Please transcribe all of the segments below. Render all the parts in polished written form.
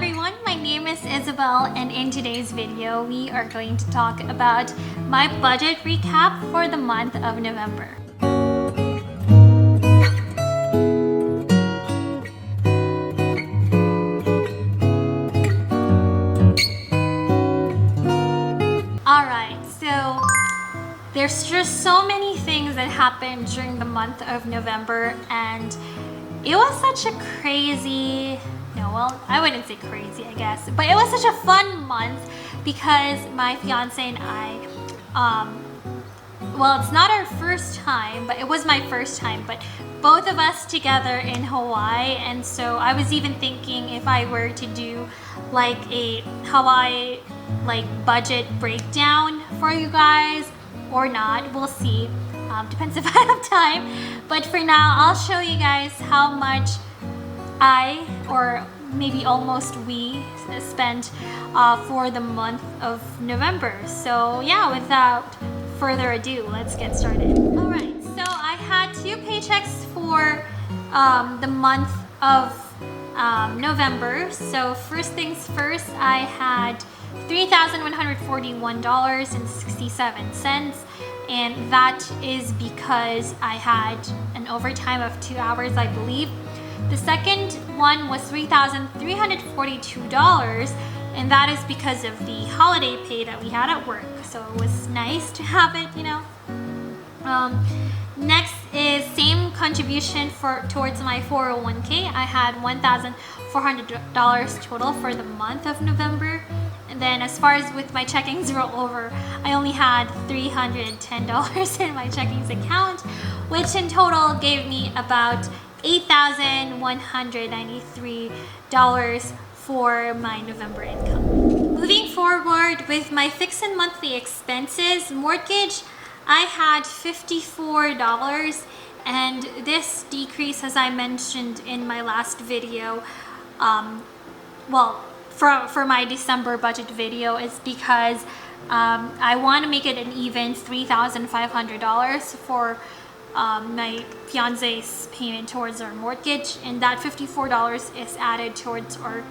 everyone, my name is Isabel, and in today's video we are going to talk about my budget recap for the month of November. Alright, so there's just so many things that happened during the month of November, and it was such a crazy, I wouldn't say crazy, I guess, but it was such a fun month because my fiance and I, it's not our first time, but it was my first time, but both of us together in Hawaii. And so I was even thinking if I were to do like a Hawaii budget breakdown for you guys or not, we'll see. Depends if I have time, but for now I'll show you guys how much or maybe almost we spent for the month of November. So yeah, without further ado, let's get started. Alright, so I had 2 paychecks for the month of November. So first things first, I had $3,141.67, and that is because I had an overtime of 2 hours, I believe. The second one was $3,342, and that is because of the holiday pay that we had at work. So it was nice to have it, Next is same contribution towards my 401k. I had $1,400 total for the month of November. And then as far as with my checkings rollover, I only had $310 in my checkings account, which in total gave me about $8,193 for my November income. Moving forward with my fixed and monthly expenses, mortgage, I had $54, and this decrease, as I mentioned in my last video, for my December budget video, is because I want to make it an even $3,500 for my fiance's payment towards our mortgage, and that $54 is added towards our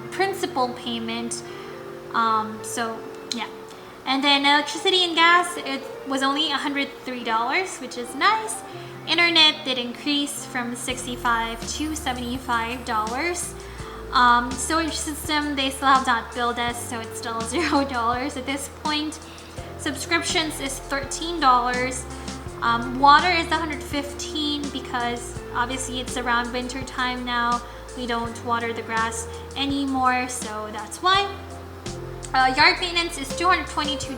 principal payment. So yeah, and then electricity and gas, it was only $103, which is nice. Internet did increase from $65 to $75. Storage system, they still have not billed us, so it's still $0 at this point. Subscriptions is $13. Water is $115 because obviously it's around winter time now. We don't water the grass anymore, so that's why. Yard maintenance is $222.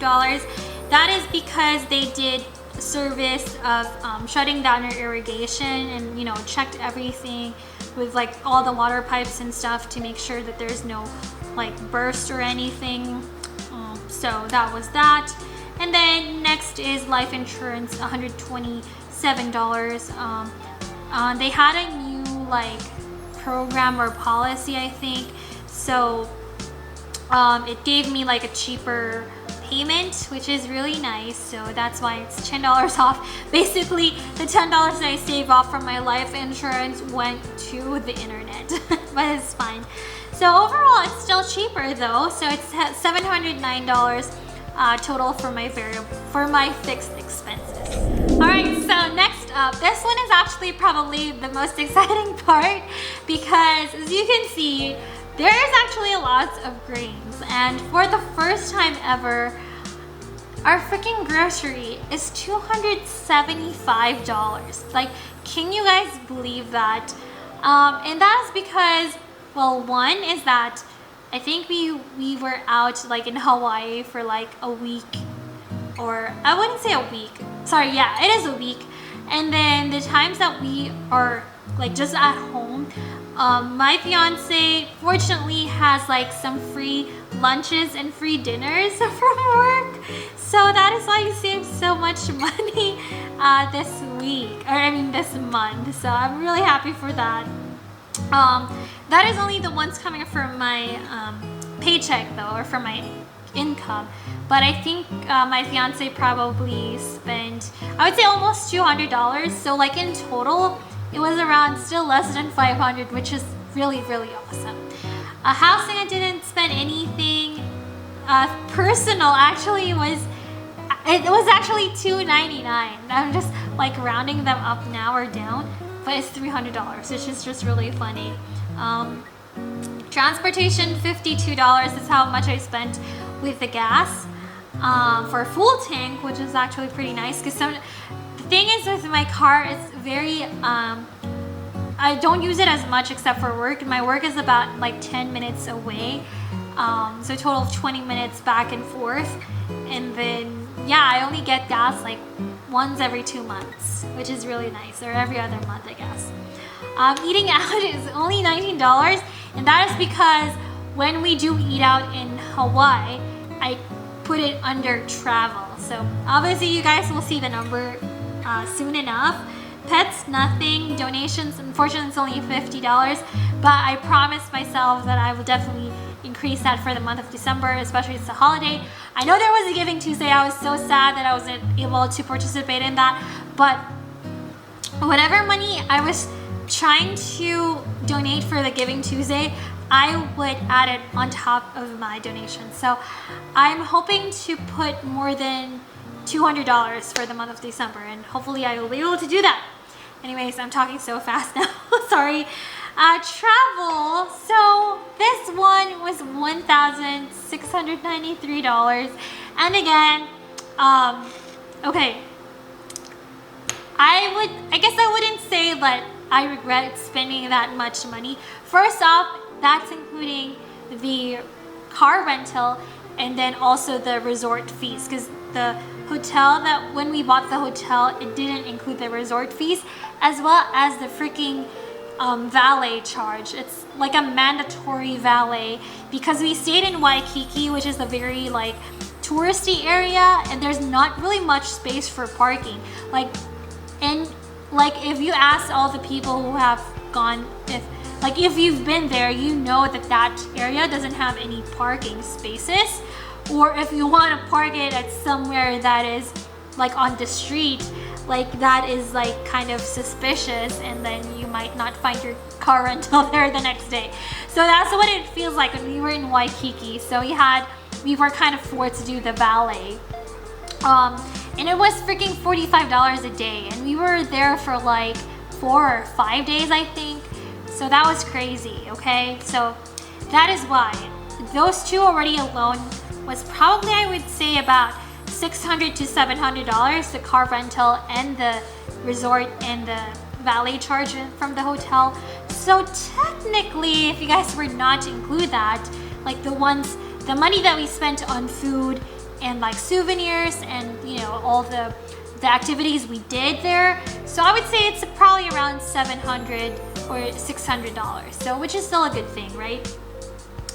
That is because they did a service of shutting down our irrigation and checked everything with all the water pipes and stuff to make sure that there's no burst or anything. So that was that. And then next is life insurance, $127. They had a new program or policy, I think. So it gave me a cheaper payment, which is really nice. So that's why it's $10 off. Basically, the $10 that I save off from my life insurance went to the internet, but it's fine. So overall, it's still cheaper though. So it's $709 total for my fixed expenses. Alright, so next up, this one is actually probably the most exciting part because as you can see, there is actually lots of grains, and for the first time ever, our freaking grocery is $275. Can you guys believe that? And that's because, one is that I think we were out in Hawaii for a week, or I wouldn't say a week. Sorry, yeah, it is a week. And then the times that we are just at home, my fiance fortunately has some free lunches and free dinners from work. So that is why he saved so much money this month. So I'm really happy for that. That is only the ones coming from my paycheck though, or from my income. But I think my fiance probably spent, I would say almost $200. So in total, it was around still less than $500, which is really, really awesome. Housing, I didn't spend anything. Personal actually was actually $299. I'm just like rounding them up now or down, but it's $300, which is just really funny. Transportation, $52 is how much I spent with the gas for a full tank, which is actually pretty nice because the thing is with my car, it's very I don't use it as much except for work. My work is about like 10 minutes away, so a total of 20 minutes back and forth. And then yeah, I only get gas like once every 2 months, which is really nice, or every other month, I guess. Eating out is only $19, and that is because when we do eat out in Hawaii, I put it under travel. So obviously you guys will see the number soon enough. Pets, nothing. Donations, unfortunately, it's only $50, but I promised myself that I will definitely increase that for the month of December, especially it's a holiday. I know there was a Giving Tuesday. I was so sad that I wasn't able to participate in that, but whatever money I was trying to donate for the Giving Tuesday, I would add it on top of my donation. So I'm hoping to put more than $200 for the month of December, and hopefully I will be able to do that. Anyways, I'm talking so fast now. Sorry. Travel. So this one was $1,693, and again, okay. I guess I wouldn't say that I regret spending that much money. First off, that's including the car rental and then also the resort fees, because the hotel, that when we bought the hotel, it didn't include the resort fees as well as the freaking valet charge. It's like a mandatory valet because we stayed in Waikiki, which is a very like touristy area, and there's not really much space for parking. Like if you ask all the people who have gone, if you've been there, you know that area doesn't have any parking spaces. Or if you want to park it at somewhere that is like on the street, like that is like kind of suspicious, and then you might not find your car rental there the next day. So that's what it feels like when we were in Waikiki. So we were kind of forced to do the valet. And it was freaking $45 a day, and we were there for like 4 or 5 days, I think. So that was crazy, okay? So that is why those two already alone was probably, I would say, about $600 to $700, the car rental and the resort and the valet charge from the hotel. So technically, if you guys were not to include that, like the money that we spent on food and like souvenirs and all the activities we did there, so I would say it's probably around $700 or $600, so which is still a good thing, right?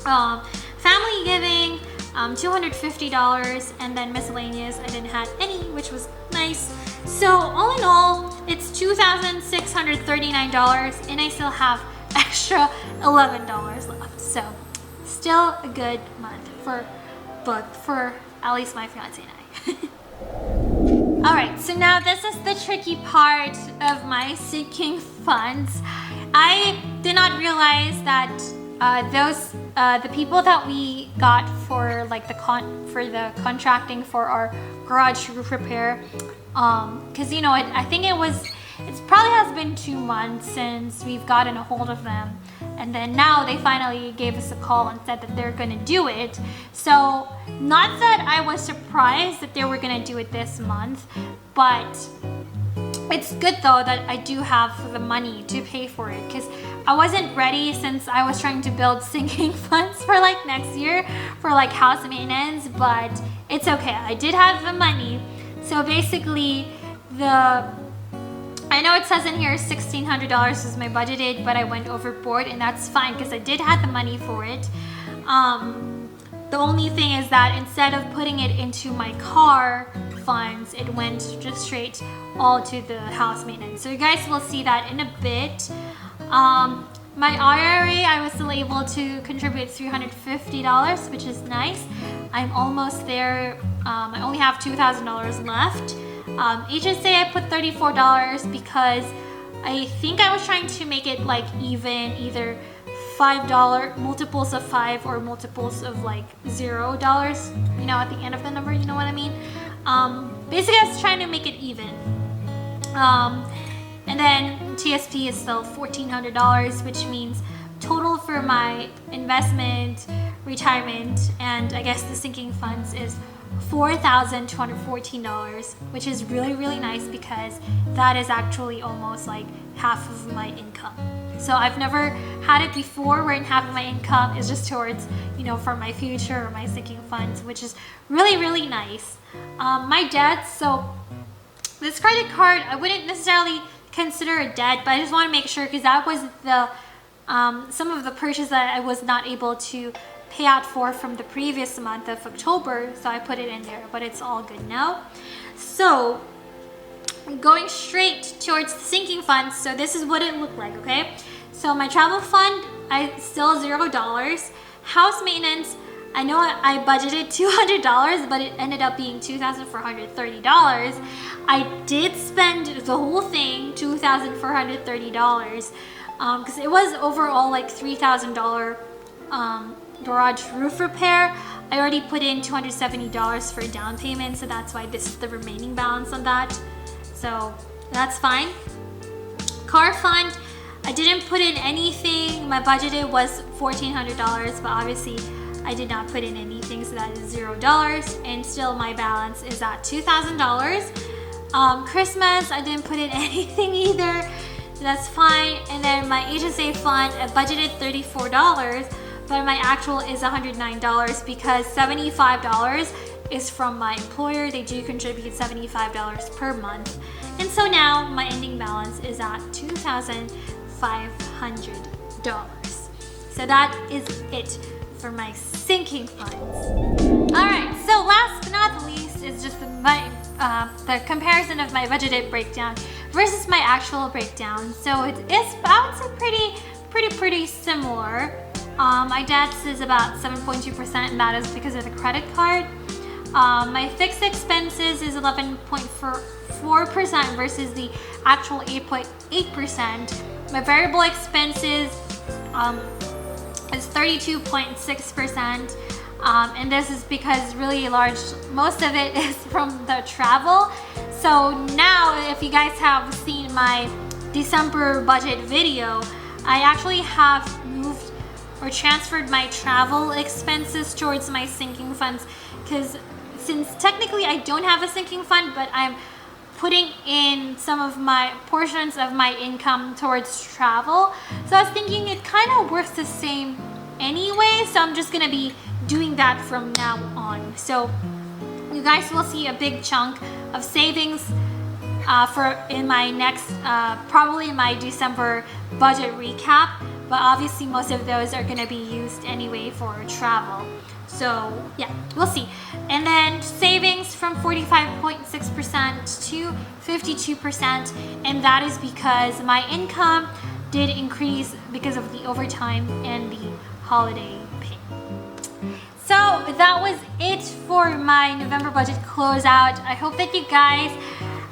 Family giving, $250, and then miscellaneous, I didn't have any, which was nice. So all in all, it's $2,639, and I still have extra $11 left. So still a good month for at least my fiance and I. Alright, so now this is the tricky part of my sinking funds. I did not realize that the people that we got for like the contracting for our garage roof repair, because I think it probably has been 2 months since we've gotten a hold of them, and then now they finally gave us a call and said that they're gonna do it. So not that I was surprised that they were gonna do it this month, but it's good though that I do have the money to pay for it, because I wasn't ready, since I was trying to build sinking funds for like next year for like house maintenance, but it's okay. I did have the money. So basically I know it says in here $1,600 is my budgeted, but I went overboard, and that's fine because I did have the money for it. The only thing is that instead of putting it into my car funds, it went just straight all to the house maintenance. So you guys will see that in a bit. My IRA, I was still able to contribute $350, which is nice. I'm almost there. I only have $2,000 left. HSA, I put $34 because I think I was trying to make it like even, either $5 multiples of 5 or multiples of like $0, you know, at the end of the number, you know what I mean? Basically I was trying to make it even. And then TSP is still $1,400, which means total for my investment, retirement, and I guess the sinking funds is $4,214, which is really, really nice because that is actually almost like half of my income. So I've never had it before where half of my income is just towards, you know, for my future or my sinking funds, which is really, really nice. My debt, so this credit card, I wouldn't necessarily consider a debt, but I just want to make sure because that was the some of the purchase that I was not able to pay out for from the previous month of October, so I put it in there, but it's all good now. So going straight towards the sinking funds, so this is what it looked like, okay? So my travel fund, I still $0. House maintenance, I know I budgeted $200, but it ended up being $2,430. I did spend the whole thing, $2,430, because it was overall like $3,000 garage roof repair. I already put in $270 for down payment, so that's why this is the remaining balance on that. So that's fine. Car fund, I didn't put in anything. My budgeted was $1,400, but obviously I did not put in anything, so that is $0, and still my balance is at $2,000. Christmas, I didn't put in anything either, so that's fine. And then my HSA fund, I budgeted $34, but my actual is $109 because $75 is from my employer. They do contribute $75 per month. And so now my ending balance is at $2,500. So that is it for my sinking funds. All right, so last but not the least is just the comparison of my budgeted breakdown versus my actual breakdown. So it's about pretty similar. My debt is about 7.2%, and that is because of the credit card. My fixed expenses is 11.4% versus the actual 8.8%. My variable expenses is 32.6%. And this is because really large, most of it is from the travel. So now if you guys have seen my December budget video, I actually have moved or transferred my travel expenses towards my sinking funds, because since technically I don't have a sinking fund, but I'm putting in some of my portions of my income towards travel. So I was thinking it kind of works the same anyway, so I'm just gonna be doing that from now on. So you guys will see a big chunk of savings in my next, probably my December budget recap, but obviously most of those are gonna be used anyway for travel. So yeah, we'll see. And then savings from 45.6% to 52%, and that is because my income did increase because of the overtime and the holiday pay. So that was it for my November budget closeout. I hope that you guys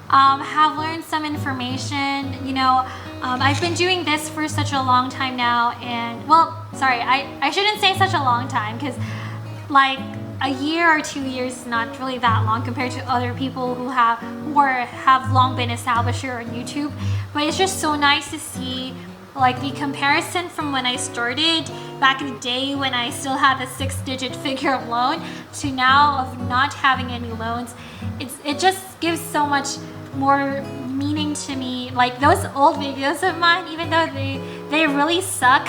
have learned some information. You know, I've been doing this for such a long time now, and well, sorry, I shouldn't say such a long time, because like a year or 2 years is not really that long compared to other people who have long been established here on YouTube. But it's just so nice to see like the comparison from when I started back in the day when I still had a 6-digit figure of loan to now of not having any loans. It just gives so much more meaning to me. Like those old videos of mine, even though they really suck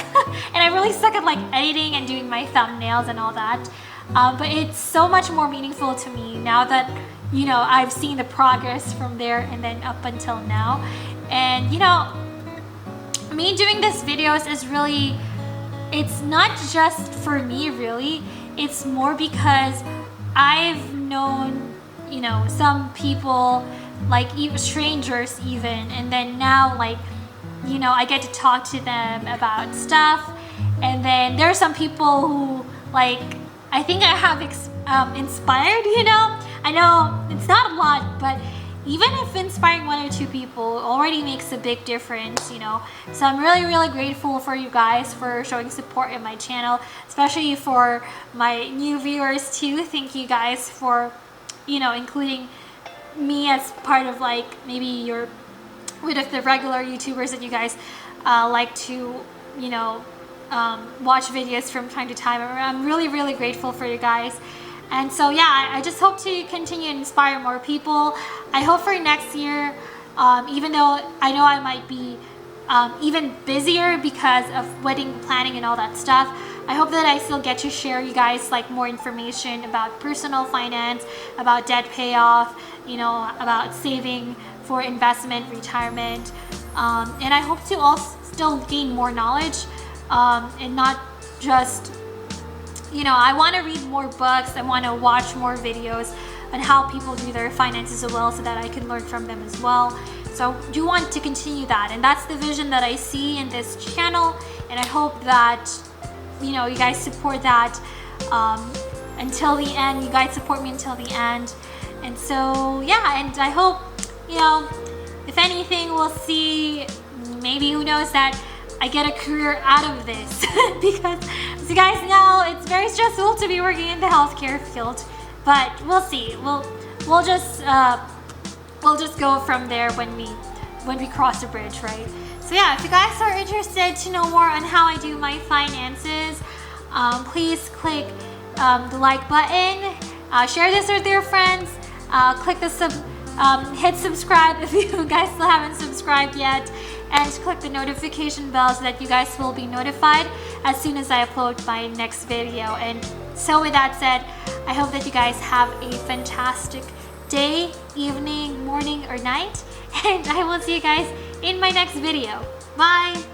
and I really suck at like editing and doing my thumbnails and all that, but it's so much more meaningful to me now that, you know, I've seen the progress from there and then up until now. And you know, me doing these videos is really, it's not just for me really, it's more because I've known, you know, some people, like even strangers even, and then now, like, you know, I get to talk to them about stuff. And then there are some people who, like, I think I have inspired, you know. I know it's not a lot, but even if inspiring 1 or 2 people already makes a big difference, you know. So I'm really, really grateful for you guys for showing support in my channel, especially for my new viewers too. Thank you guys for, you know, including me as part of like maybe your one of the regular YouTubers that you guys like to, you know, watch videos from time to time. I'm really, really grateful for you guys. And so yeah, I just hope to continue to inspire more people. I hope for next year, even though I know I might be even busier because of wedding planning and all that stuff, I hope that I still get to share you guys like more information about personal finance, about debt payoff, you know, about saving for investment, retirement, and I hope to also still gain more knowledge, and not just, you know, I want to read more books, I want to watch more videos on how people do their finances as well, so that I can learn from them as well. So I do want to continue that, and that's the vision that I see in this channel, and I hope that, you know, you guys support that until the end. You guys support me until the end. And so yeah, and I hope, you know, if anything, we'll see, maybe, who knows, that I get a career out of this because as you guys know, it's very stressful to be working in the healthcare field, but we'll see. We'll just go from there when we cross the bridge, right? So yeah, if you guys are interested to know more on how I do my finances, please click the like button, share this with your friends, click the hit subscribe if you guys still haven't subscribed yet, and click the notification bell so that you guys will be notified as soon as I upload my next video. And so with that said, I hope that you guys have a fantastic day, evening, morning, or night, and I will see you guys in my next video. Bye!